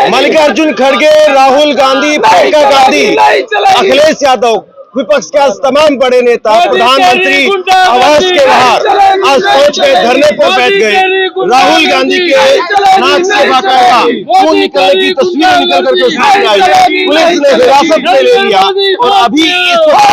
मल्लिकार्जुन खड़गे, राहुल गांधी, प्रियंका गांधी, अखिलेश यादव, विपक्ष के तमाम बड़े नेता प्रधानमंत्री आवास के बाहर आज सोच के धरने पर बैठ गए। राहुल गांधी के नाक से बाकायदा खून निकलने की तस्वीरें निकल करके सामने आई। पुलिस ने हिरासत में ले लिया और अभी इस वक्त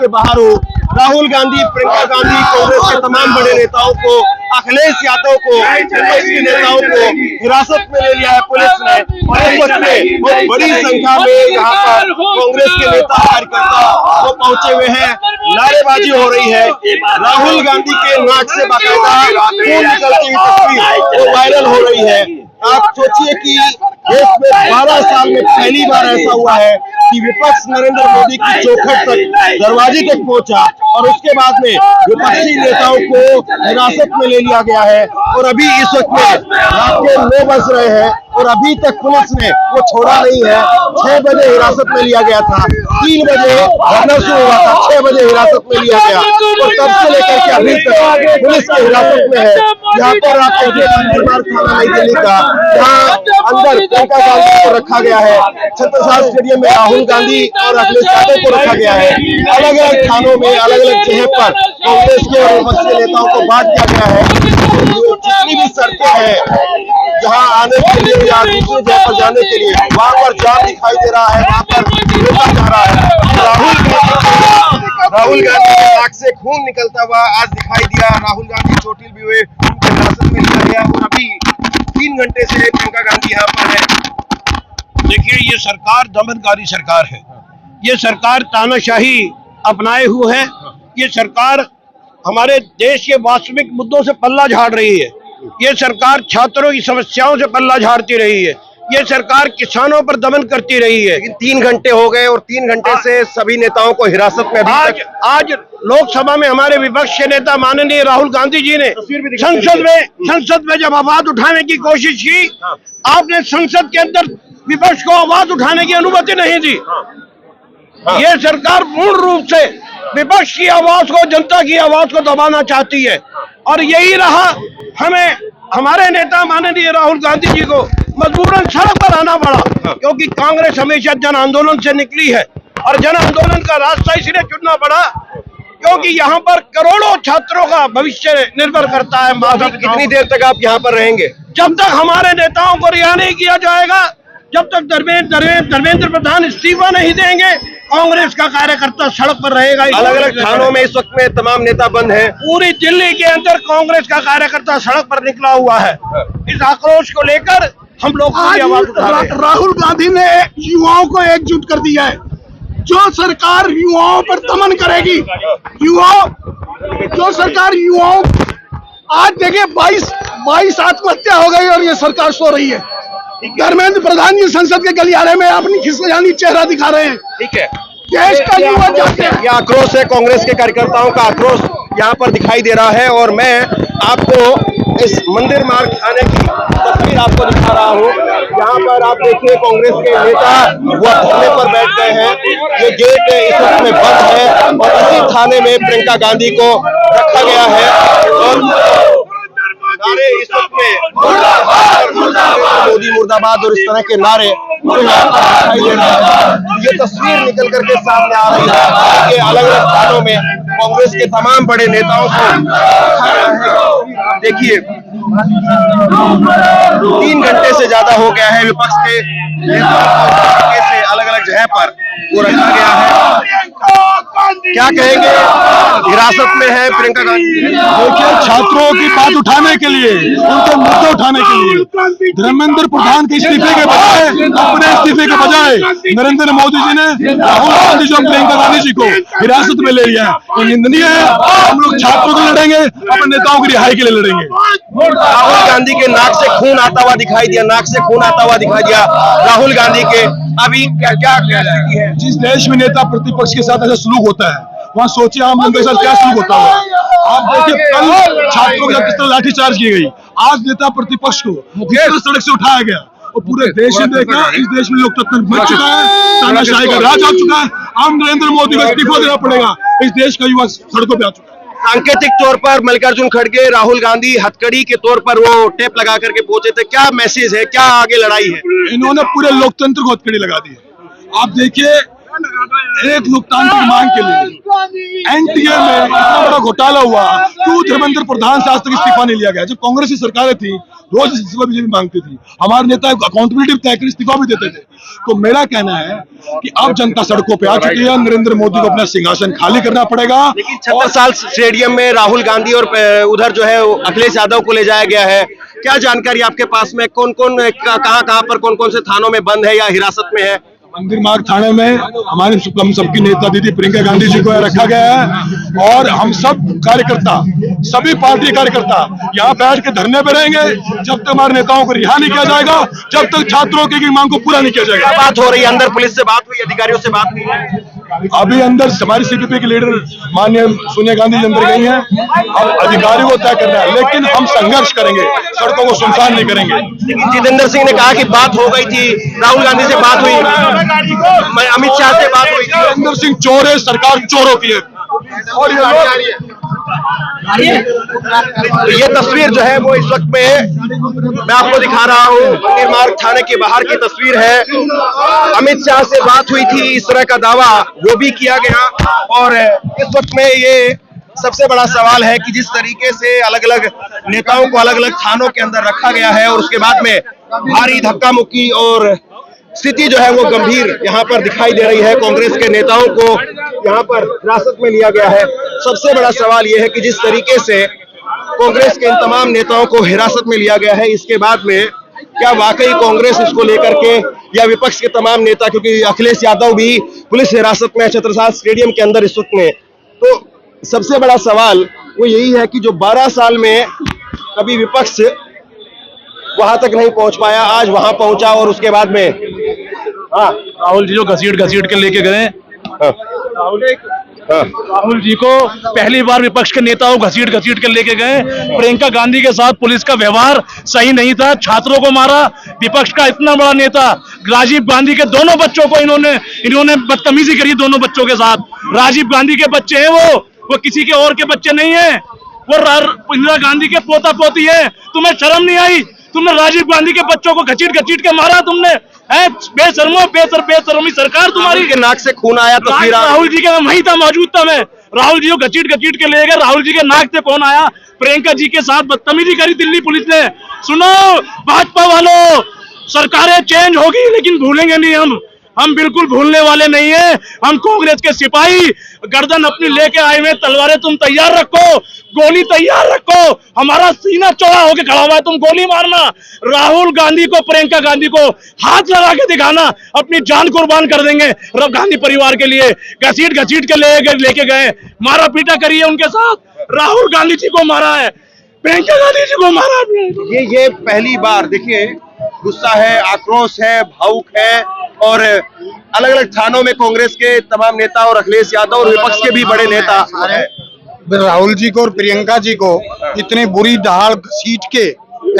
के बाहर हो राहुल गांधी, प्रियंका गांधी, कांग्रेस के तमाम बड़े नेताओं को, अखिलेश यादव को, विपक्ष के नेताओं को हिरासत में ले लिया है पुलिस ने। और इस वक्त में बहुत बड़ी संख्या में यहाँ पर कांग्रेस के नेता कार्यकर्ता वो पहुंचे हुए हैं, नारेबाजी हो रही है। राहुल गांधी के नाक से बाकायदा खून निकलती हुई तस्वीर वो वायरल हो रही है। आप सोचिए कि देश में 12 साल में पहली बार ऐसा हुआ है कि विपक्ष नरेंद्र मोदी की चौखट तक, दरवाजे तक पहुंचा और उसके बाद में विपक्षी नेताओं को हिरासत में ले लिया गया है। और अभी इस वक्त में रात के 9 बज रहे हैं और अभी तक पुलिस ने वो छोड़ा नहीं है। 6 बजे हिरासत में लिया गया था, 3 बजे धरना शुरू हुआ था, 6 बजे हिरासत में लिया गया और तब से लेकर के अभी तक पुलिस की हिरासत में है। यहाँ पर आप देखिए मंदिर थाना नई दिल्ली का, जहाँ अंदर प्रियंका गांधी को रखा गया है, छत्रसाल स्टेडियम में राहुल गांधी और अखिलेश यादव को रखा गया है। अलग अलग थानों में अलग अलग जगह पर कांग्रेस के और विपक्षी नेताओं को बांट दिया गया है। जितनी भी सड़कें हैं जहाँ आने के लिए या दूसरी जगह पर जाने के लिए, वहाँ पर जाम दिखाई दे रहा है, वहाँ पर रोका जा रहा है। राहुल गांधी के नाक से खून निकलता हुआ आज दिखाई दिया। राहुल गांधी चोटिल भी हुए, उनको हिरासत में लिया गया और अभी 3 घंटे से प्रियंका गांधी यहाँ पर है। देखिए, ये सरकार दमनकारी सरकार है, ये सरकार तानाशाही अपनाए हुए है, ये सरकार हमारे देश के वास्तविक मुद्दों से पल्ला झाड़ रही है, ये सरकार छात्रों की समस्याओं से पल्ला झाड़ती रही है, ये सरकार किसानों पर दमन करती रही है। लेकिन 3 घंटे हो गए और 3 घंटे से सभी नेताओं को हिरासत में आज लोकसभा में हमारे विपक्ष के नेता माननीय राहुल गांधी जी ने संसद में जब आवाज उठाने की कोशिश की, आपने संसद के अंदर विपक्ष को आवाज उठाने की अनुमति नहीं दी। ये सरकार पूर्ण रूप से विपक्ष की आवाज को, जनता की आवाज को दबाना चाहती है और यही रहा। हमें हमारे नेता माननीय राहुल गांधी जी को मजबूरन सड़क पर आना पड़ा, क्योंकि कांग्रेस हमेशा जन आंदोलन से निकली है और जन आंदोलन का रास्ता इसलिए चुनना पड़ा क्योंकि यहाँ पर करोड़ों छात्रों का भविष्य निर्भर करता है। कितनी देर तक आप यहाँ पर रहेंगे? जब तक हमारे नेताओं को रिहा नहीं किया जाएगा, जब तक धर्मेंद्र प्रधान इस्तीफा नहीं देंगे, कांग्रेस का कार्यकर्ता सड़क पर रहेगा। अलग अलग थानों में इस वक्त में तमाम नेता बंद हैं। पूरी दिल्ली के अंदर कांग्रेस का कार्यकर्ता सड़क पर निकला हुआ है। इस आक्रोश को लेकर हम लोग राहुल गांधी ने युवाओं को एकजुट कर दिया है। जो सरकार युवाओं पर दमन करेगी, जो सरकार युवाओं, आज देखिए 22 आत्महत्या हो गई और ये सरकार सो रही है। धर्मेंद्र प्रधान जी संसद के गलियारे में अपनी खिसयानी चेहरा दिखा रहे हैं। ठीक है, देश का युवा चाहते हैं। ये आक्रोश है, कांग्रेस के कार्यकर्ताओं का आक्रोश यहाँ पर दिखाई दे रहा है और मैं आपको इस मंदिर मार्ग थाने की तस्वीर आपको दिखा रहा हूँ। यहाँ पर आप देखिए कांग्रेस के नेता वो धरने पर बैठ गए हैं। ये गेट इस वक्त में बंद है और इसी थाने में प्रियंका गांधी को रखा गया है और नारे इस वक्त में मोदी मुर्दाबाद और इस तरह के नारे ये तस्वीर निकल करके सामने आ रही है कि अलग अलग थानों में कांग्रेस के तमाम बड़े नेताओं को देखिए 3 घंटे से ज्यादा हो गया है। विपक्ष के नेताओं से अलग अलग जगह पर वो रखा गया है। क्या कहेंगे, हिरासत में है प्रियंका गांधी? देखिए, छात्रों की बात उठाने के लिए, उनके मुद्दे उठाने के लिए धर्मेंद्र प्रधान के इस्तीफे के बजाय, अपने इस्तीफे के बजाय नरेंद्र मोदी जी ने राहुल गांधी जी और प्रियंका गांधी जी को हिरासत में ले लिया है। ये निंदनीय है। हम लोग छात्रों के लिए लड़ेंगे, अपने नेताओं की रिहाई के लिए लड़ेंगे। राहुल गांधी के नाक से खून आता हुआ दिखाई दिया, नाक से खून आता हुआ दिखाई दिया राहुल गांधी के। अभी क्या स्थिति है? जिस देश में नेता प्रतिपक्ष के साथ ऐसा सलूक होता है, वहाँ सोचिए आम जनता के साथ क्या सलूक होता होगा। आप देखिए, कल छात्रों के साथ किस तरह लाठीचार्ज की गई, आज नेता प्रतिपक्ष को जिस तरह सड़क से उठाया गया और पूरे देश में देखा, इस देश में लोकतंत्र मच चुका है, तानाशाही का राज आ चुका है। आम नरेंद्र मोदी को इस्तीफा देना पड़ेगा। इस देश का युवा सड़कों पे आ चुका है। सांकेतिक तौर पर मल्लिकार्जुन खड़गे राहुल गांधी हथकड़ी के तौर पर वो टेप लगा करके पहुंचे थे, क्या मैसेज है, क्या आगे लड़ाई है? इन्होंने पूरे लोकतंत्र को हथकड़ी लगा दी है। आप देखिए, एक लोकतांत्रिक मांग के लिए एनटीए में इतना बड़ा घोटाला हुआ, क्यों धर्मेंद्र प्रधान से आज तक इस्तीफा नहीं लिया गया? जब कांग्रेस की सरकारें थी, रोज इस्तीफा बीजेपी मांगती थी, हमारे नेता अकाउंटेबिलिटी तय कर इस्तीफा भी देते थे। तो मेरा कहना है कि अब जनता सड़कों पे आ चुकी है, नरेंद्र मोदी को अपना सिंहासन खाली करना पड़ेगा। लेकिन छत्रसाल स्टेडियम में राहुल गांधी और उधर जो है अखिलेश यादव को ले जाया गया है, क्या जानकारी आपके पास में? कौन कौन कहाँ पर कौन कौन से थानों में बंद है या हिरासत में है? मंदिर मार्ग थाने में हमारे हम सबकी नेता दीदी प्रियंका गांधी जी को रखा गया है, और हम सब कार्यकर्ता, सभी पार्टी कार्यकर्ता यहाँ बैठ के धरने पे रहेंगे जब तक हमारे नेताओं को रिहा नहीं किया जाएगा, जब तक छात्रों की मांग को पूरा नहीं किया जाएगा। बात हो रही है अंदर, पुलिस से बात हुई, अधिकारियों से बात हुई है? अभी अंदर हमारी सीपीपी की लीडर माननीय सोनिया गांधी जी अंदर गई हैं, अब अधिकारियों को तय करना है, लेकिन हम संघर्ष करेंगे, सड़कों को सुनसान नहीं करेंगे। लेकिन जितेंद्र सिंह ने कहा कि बात हो गई थी, राहुल गांधी से बात हुई, अमित शाह से बात हुई। जितेंद्र सिंह चोर है, सरकार चोरों की है। और ये तस्वीर जो है वो इस वक्त में मैं आपको दिखा रहा हूँ, मंदिर मार्ग थाने के बाहर की तस्वीर है। अमित शाह से बात हुई थी, इस तरह का दावा वो भी किया गया, और इस वक्त में ये सबसे बड़ा सवाल है कि जिस तरीके से अलग अलग नेताओं को अलग अलग थानों के अंदर रखा गया है और उसके बाद में भारी धक्का मुक्की और स्थिति जो है वो गंभीर यहाँ पर दिखाई दे रही है। कांग्रेस के नेताओं को यहाँ पर हिरासत में लिया गया है। सबसे बड़ा सवाल यह है कि जिस तरीके से कांग्रेस के इन तमाम नेताओं को हिरासत में लिया गया है, इसके बाद में क्या वाकई कांग्रेस इसको लेकर के या विपक्ष के तमाम नेता, क्योंकि अखिलेश यादव भी पुलिस हिरासत में है छत्रसाल स्टेडियम के अंदर इस वक्त में, तो सबसे बड़ा सवाल वो यही है कि जो 12 साल में कभी विपक्ष वहां तक नहीं पहुंच पाया, आज वहां पहुंचा, और उसके बाद में राहुल जी जो घसीट के लेके गए, राहुल जी को पहली बार विपक्ष के नेताओं घसीट के लेके गए। प्रियंका गांधी के साथ पुलिस का व्यवहार सही नहीं था, छात्रों को मारा। विपक्ष का इतना बड़ा नेता राजीव गांधी के दोनों बच्चों को इन्होंने बदतमीजी करी, दोनों बच्चों के साथ। राजीव गांधी के बच्चे हैं वो किसी के और के बच्चे नहीं है, वो इंदिरा गांधी के पोता पोती है। तुम्हें शर्म नहीं आई? तुमने राजीव गांधी के बच्चों को घसीट के मारा तुमने, है? बेशर्मी सरकार तुम्हारी। के नाक से खून आया, तस्वीर राहुल जी के मैं वहीं था, मौजूद था मैं। राहुल जी को घसीट के ले गए, राहुल जी के नाक से कौन आया? प्रियंका जी के साथ बदतमीजी करी दिल्ली पुलिस ने। सुनो भाजपा वालों, सरकारें चेंज होगी लेकिन भूलेंगे नहीं हम बिल्कुल भूलने वाले नहीं है। हम कांग्रेस के सिपाही, गर्दन अपनी लेके आए हुए, तलवारें तुम तैयार रखो, गोली तैयार रखो, हमारा सीना चौड़ा होके खड़ा हुआ है, तुम गोली मारना। राहुल गांधी को, प्रियंका गांधी को हाथ लगा के दिखाना, अपनी जान कुर्बान कर देंगे राहुल गांधी परिवार के लिए। घसीट के लेके गए, मारा पीटा करिए उनके साथ। राहुल गांधी जी को मारा है, प्रियंका गांधी जी को मारा। ये पहली बार देखिए, गुस्सा है, आक्रोश है, भावुक है, और अलग अलग थानों में कांग्रेस के तमाम नेता और अखिलेश यादव और विपक्ष के भी बड़े नेता है। राहुल जी को और प्रियंका जी को इतनी बुरी ढाल घसीट के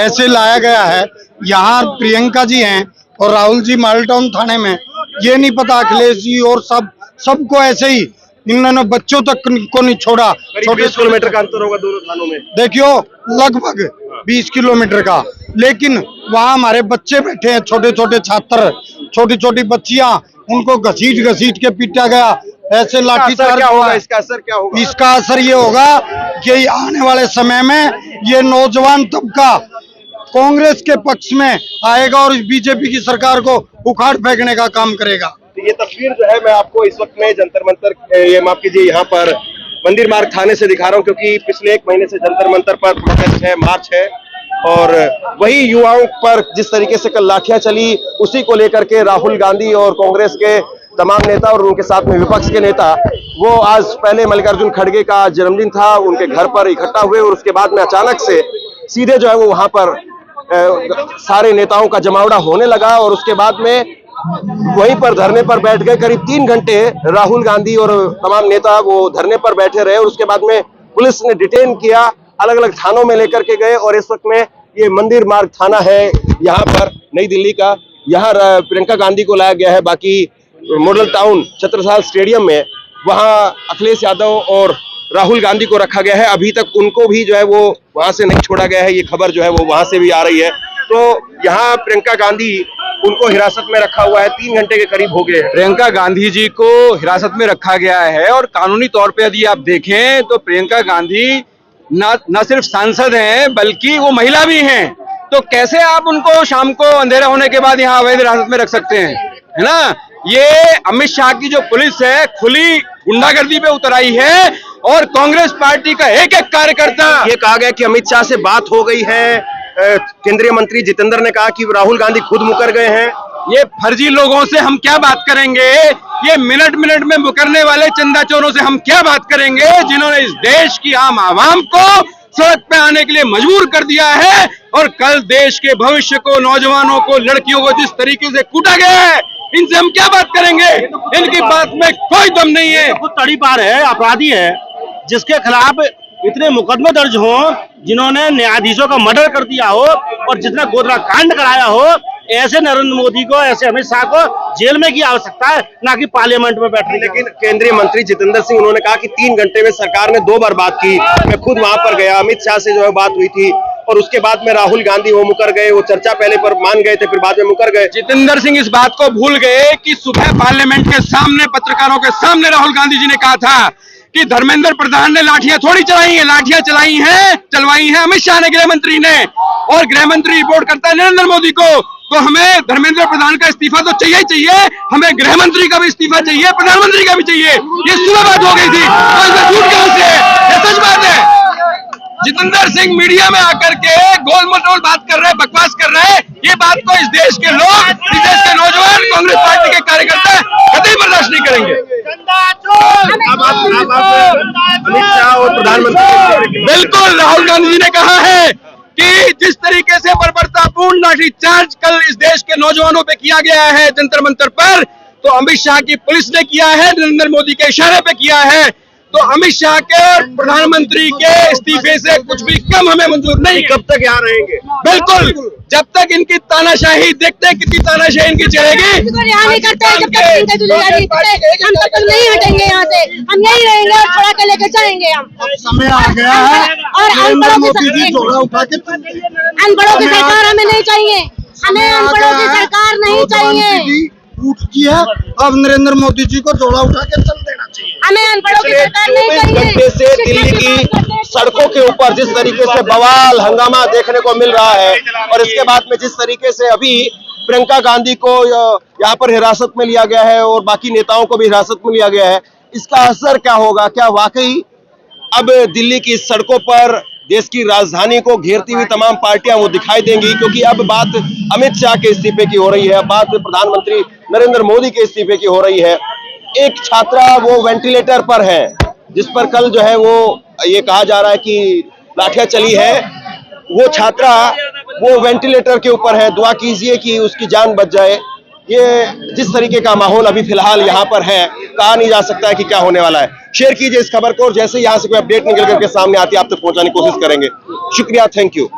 ऐसे लाया गया है। यहाँ प्रियंका जी हैं और राहुल जी मॉडल टाउन थाने में। ये नहीं पता अखिलेश जी और सबको ऐसे ही इन्होंने बच्चों तक को नहीं छोड़ा। 20 किलोमीटर का अंतर होगा दोनों थानों में, देखियो, लगभग 20 किलोमीटर का। लेकिन वहाँ हमारे बच्चे बैठे हैं, छोटे छोटे छात्र, छोटी छोटी बच्चियां, उनको घसीट के पीटा गया, ऐसे लाठीचार्ज हुआ। इसका असर क्या होगा? इसका असर ये होगा कि आने वाले समय में ये नौजवान तबका कांग्रेस के पक्ष में आएगा और बीजेपी की सरकार को उखाड़ फेंकने का काम करेगा। तो ये तस्वीर जो है मैं आपको इस वक्त में जंतर मंतर, ये माफ कीजिए, यहाँ पर मंदिर मार्ग थाने से दिखा रहा हूँ, क्योंकि पिछले 1 महीने से जंतर मंतर पर प्रोटेस्ट है, मार्च है, और वही युवाओं पर जिस तरीके से कल लाठियां चली, उसी को लेकर के राहुल गांधी और कांग्रेस के तमाम नेता और उनके साथ में विपक्ष के नेता, वो आज पहले मल्लिकार्जुन खड़गे का जन्मदिन था, उनके घर पर इकट्ठा हुए, और उसके बाद में अचानक से सीधे जो है वो वहां पर सारे नेताओं का जमावड़ा होने लगा, और उसके बाद में वहीं पर धरने पर बैठ गए। करीब 3 घंटे राहुल गांधी और तमाम नेता वो धरने पर बैठे रहे, और उसके बाद में पुलिस ने डिटेन किया, अलग अलग थानों में लेकर के गए। और इस वक्त में ये मंदिर मार्ग थाना है यहाँ पर नई दिल्ली का, यहाँ प्रियंका गांधी को लाया गया है। बाकी मॉडल टाउन छत्रसाल स्टेडियम में वहाँ अखिलेश यादव और राहुल गांधी को रखा गया है। अभी तक उनको भी जो है वो वहां से नहीं छोड़ा गया है, ये खबर जो है वो वहां से भी आ रही है। तो यहाँ प्रियंका गांधी उनको हिरासत में रखा हुआ है, 3 घंटे के करीब हो गए हैं। प्रियंका गांधी जी को हिरासत में रखा गया है और कानूनी तौर पे यदि आप देखें तो प्रियंका गांधी न सिर्फ सांसद हैं बल्कि वो महिला भी हैं। तो कैसे आप उनको शाम को अंधेरा होने के बाद यहाँ अवैध हिरासत में रख सकते हैं, है ना। ये अमित शाह की जो पुलिस है खुली गुंडागर्दी पे उतर आई है और कांग्रेस पार्टी का एक एक कार्यकर्ता। ये कहा गया कि अमित शाह से बात हो गई है, केंद्रीय मंत्री जितेंद्र ने कहा कि राहुल गांधी खुद मुकर गए हैं। ये फर्जी लोगों से हम क्या बात करेंगे, ये मिनट मिनट में मुकरने वाले चंदा चोरों से हम क्या बात करेंगे, जिन्होंने इस देश की आम आवाम को सड़क पे आने के लिए मजबूर कर दिया है। और कल देश के भविष्य को, नौजवानों को, लड़कियों को जिस तरीके से कूटा गया है, इनसे हम क्या बात करेंगे। इनकी बात में कोई दम नहीं है। खुद तड़ीपार है, अपराधी है, जिसके खिलाफ इतने मुकदमे दर्ज हो, जिन्होंने न्यायाधीशों का मर्डर कर दिया हो और जितना गोदरा कांड कराया हो, ऐसे नरेंद्र मोदी को, ऐसे अमित शाह को जेल में की आवश्यकता है, ना कि पार्लियामेंट में बैठने। लेकिन केंद्रीय मंत्री जितेंद्र सिंह उन्होंने कहा कि 3 घंटे में सरकार ने 2 बार बात की। मैं खुद वहां पर गया, अमित शाह से जो है बात हुई थी और उसके बाद में राहुल गांधी वो मुकर गए। वो चर्चा पहले पर मान गए थे, फिर बाद में मुकर गए। जितेंद्र सिंह इस बात को भूल गए कि सुबह पार्लियामेंट के सामने पत्रकारों के सामने राहुल गांधी जी ने कहा था कि धर्मेंद्र प्रधान ने लाठियां थोड़ी चलाई हैं, लाठियां चलवाई हैं अमित शाह ने, गृह मंत्री ने। और गृह मंत्री रिपोर्ट करता है नरेंद्र मोदी को, तो हमें धर्मेंद्र प्रधान का इस्तीफा तो चाहिए ही चाहिए, हमें गृह मंत्री का भी इस्तीफा चाहिए, प्रधानमंत्री का भी चाहिए। ये सुबह बात हो गई थी, तो इसमें झूठ कहां से है, ये सच बात है। जितेंद्र सिंह मीडिया में आकर के गोल मटोल बात कर रहे हैं, बकवास कर रहे हैं। ये बात को इस देश के लोग, इस देश के नौजवान, कांग्रेस पार्टी के कार्यकर्ता कतई बर्दाश्त नहीं करेंगे। अमित शाह और प्रधानमंत्री, बिल्कुल राहुल गांधी जी ने कहा है कि जिस तरीके से बर्बरतापूर्ण लाठीचार्ज कल इस देश के नौजवानों पे किया गया है जंतर मंतर पर, तो अमित शाह की पुलिस ने किया है, नरेंद्र मोदी के इशारे पे किया है। तो अमित शाह के और प्रधानमंत्री के इस्तीफे से कुछ भी कम हमें मंजूर नहीं। कब तक यहाँ रहेंगे? बिल्कुल, जब तक इनकी तानाशाही, देखते हैं कितनी तानाशाही इनकी चलेगी। यहाँ नहीं करते हैं, जब तक हम तब नहीं हटेंगे यहाँ से, हम यही रहेंगे और छोड़ा के लेकर जाएंगे हम। समय आ गया है और अनपढ़ों की सरकार हमें नहीं चाहिए, हमें अनपढ़ों की सरकार नहीं चाहिए। उठ की है, अब नरेंद्र मोदी जी को जोड़ा उठा के चल देना चाहिए। हमें अनपढ़ों की सरकार नहीं 24 घंटे से दिल्ली की सड़कों के ऊपर जिस तरीके से बवाल हंगामा देखने को मिल रहा है, और इसके बाद में जिस तरीके से अभी प्रियंका गांधी को यहाँ पर हिरासत में लिया गया है और बाकी नेताओं को भी हिरासत में लिया गया है, इसका असर क्या होगा? क्या वाकई अब दिल्ली की सड़कों पर देश की राजधानी को घेरती हुई तमाम पार्टियां वो दिखाई देंगी? क्योंकि अब बात अमित शाह के इस्तीफे की हो रही है, बात प्रधानमंत्री नरेंद्र मोदी के इस्तीफे की हो रही है। एक छात्रा वो वेंटिलेटर पर है, जिस पर कल जो है वो ये कहा जा रहा है कि लाठियां चली है, वो छात्रा वो वेंटिलेटर के ऊपर है। दुआ कीजिए कि उसकी जान बच जाए। ये जिस तरीके का माहौल अभी फिलहाल यहाँ पर है, कहा नहीं जा सकता है कि क्या होने वाला है। शेयर कीजिए इस खबर को और जैसे यहाँ से कोई अपडेट निकल करके सामने आती है आप तक पहुंचाने की कोशिश करेंगे। शुक्रिया, थैंक यू।